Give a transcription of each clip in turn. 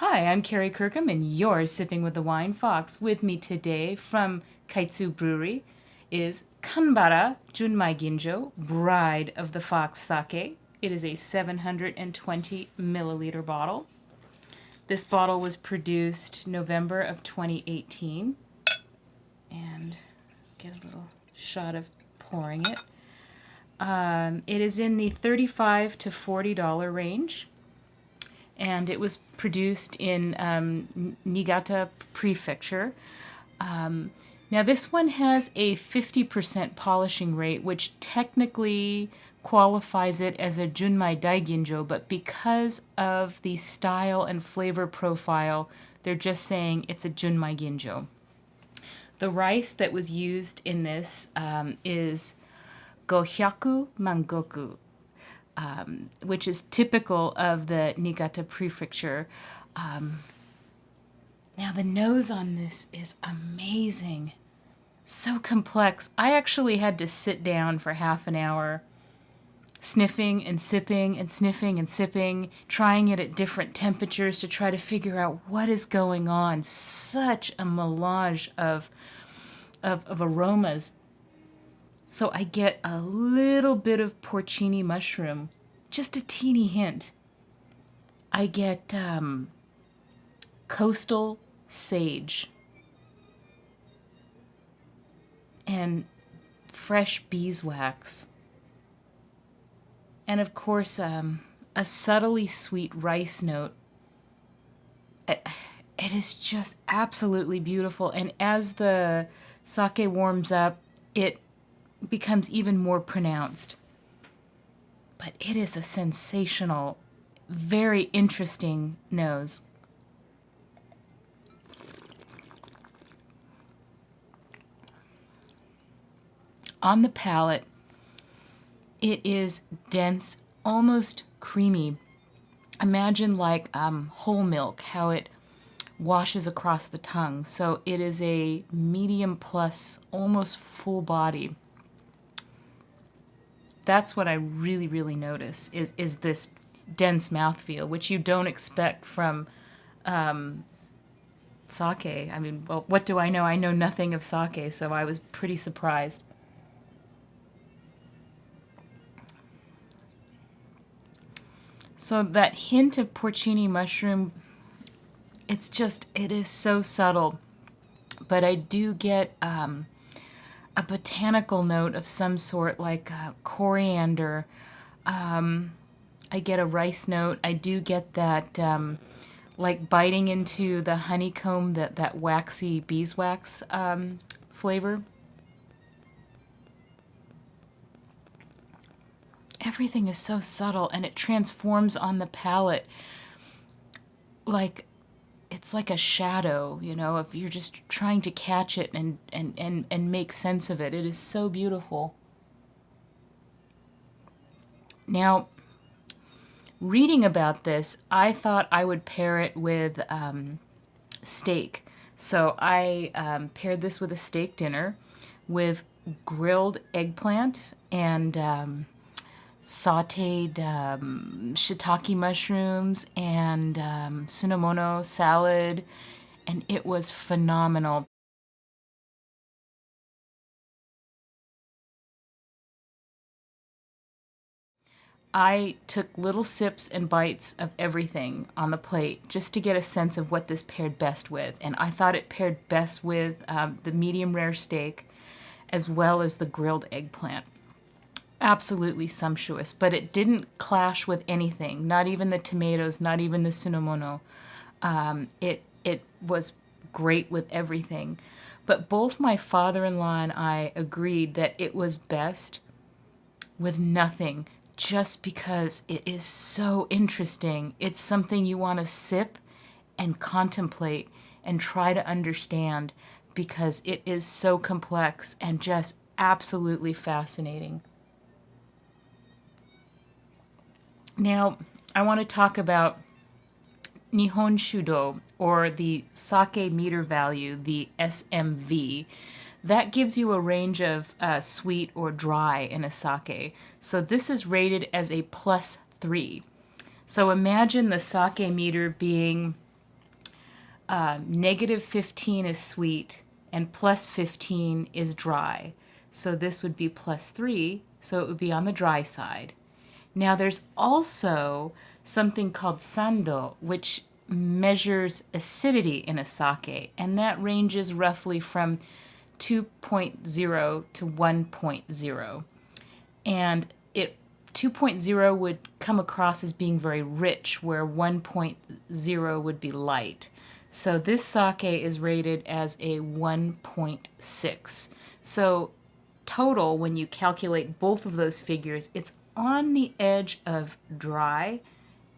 Hi, I'm Kerry Kirkham, and you're Sipping with the Wine Fox. With me today from Kaetsu Brewery is Kanbara Junmai Ginjo, Bride of the Fox Sake. It is a 720 milliliter bottle. This bottle was produced November of 2018. And get a little shot of pouring it. It is in the $35 to $40 range. And it was produced in Niigata Prefecture. Now this one has a 50% polishing rate, which technically qualifies it as a Junmai Daiginjo, but because of the style and flavor profile, they're just saying it's a Junmai Ginjo. The rice that was used in this is Gohyaku Mangoku, which is typical of the Niigata Prefecture. Now the nose on this is amazing. So complex. I actually had to sit down for half an hour sniffing and sipping and sniffing and sipping, trying it at different temperatures to try to figure out what is going on. Such a melange of aromas. So I get a little bit of porcini mushroom, just a teeny hint. I get coastal sage and fresh beeswax. And of course, a subtly sweet rice note. It is just absolutely beautiful. And as the sake warms up, it becomes even more pronounced. But it is a sensational, very interesting nose. On the palate, it is dense, almost creamy. Imagine like whole milk, how it washes across the tongue. So it is a medium plus, almost full body. That's what I really, really notice is this dense mouthfeel, which you don't expect from sake. I mean, well, what do I know? I know nothing of sake, so I was pretty surprised. So that hint of porcini mushroom, it is so subtle. But I do get a botanical note of some sort, like coriander. I get a rice note. I do get that, like biting into the honeycomb, that waxy beeswax flavor. Everything is so subtle, and it transforms on the palate like it's like a shadow, if you're just trying to catch it and make sense of it. It is so beautiful. Now, reading about this, I thought I would pair it with steak. So I paired this with a steak dinner with grilled eggplant and sautéed shiitake mushrooms and sunomono salad, and it was phenomenal. I took little sips and bites of everything on the plate just to get a sense of what this paired best with, and I thought it paired best with the medium rare steak as well as the grilled eggplant. Absolutely sumptuous, but it didn't clash with anything, not even the tomatoes, not even the sunomono. It was great with everything. But both my father-in-law and I agreed that it was best with nothing, just because it is so interesting. It's something you want to sip and contemplate and try to understand, because it is so complex and just absolutely fascinating. Now, I want to talk about Nihon Shudo, or the sake meter value, the SMV. That gives you a range of sweet or dry in a sake. So this is rated as a +3. So imagine the sake meter being -15 is sweet, and +15 is dry. So this would be +3, so it would be on the dry side. Now there's also something called sando, which measures acidity in a sake, and that ranges roughly from 2.0 to 1.0. And 2.0 would come across as being very rich, where 1.0 would be light. So this sake is rated as a 1.6. So total, when you calculate both of those figures, it's on the edge of dry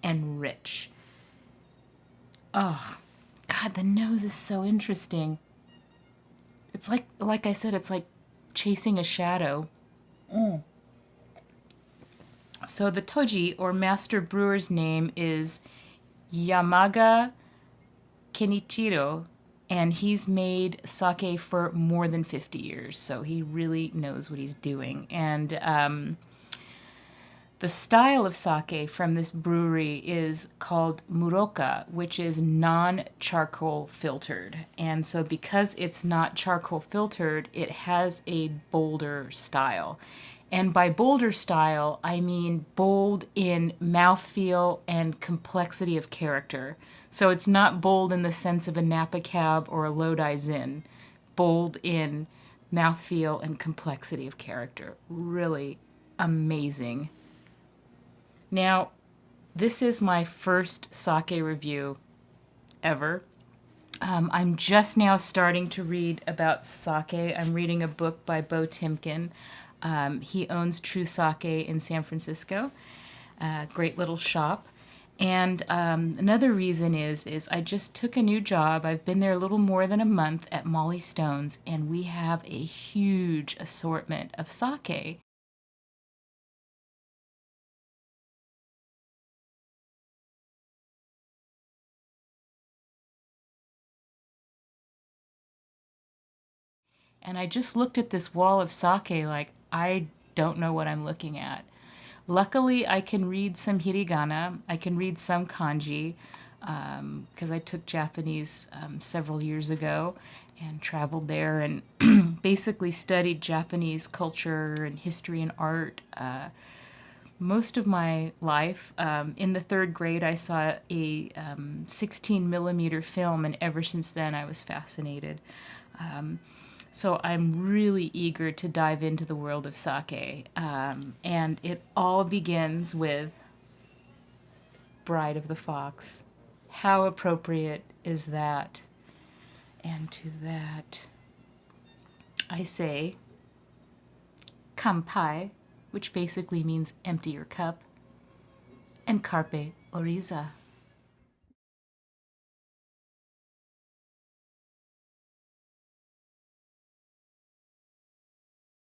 and rich. Oh, God, the nose is so interesting. It's like I said, it's like chasing a shadow. So the toji, or master brewer's name, is Yamaga Kenichiro, and he's made sake for more than 50 years, so he really knows what he's doing. And the style of sake from this brewery is called muroka, which is non-charcoal filtered. And so because it's not charcoal filtered, it has a bolder style. And by bolder style, I mean bold in mouthfeel and complexity of character. So it's not bold in the sense of a Napa Cab or a Lodi Zin. Bold in mouthfeel and complexity of character. Really amazing. Now, this is my first sake review ever. I'm just now starting to read about sake. I'm reading a book by Bo Timken. He owns True Sake in San Francisco, great little shop. And another reason is I just took a new job. I've been there a little more than a month at Molly Stone's, and we have a huge assortment of sake. And I just looked at this wall of sake like, I don't know what I'm looking at. Luckily, I can read some hiragana. I can read some kanji, because I took Japanese several years ago and traveled there and basically studied Japanese culture and history and art most of my life. In the third grade, I saw a 16 millimeter film, and ever since then, I was fascinated. So I'm really eager to dive into the world of sake. And it all begins with Bride of the Fox. How appropriate is that? And to that, I say kampai, which basically means empty your cup, and carpe oriza.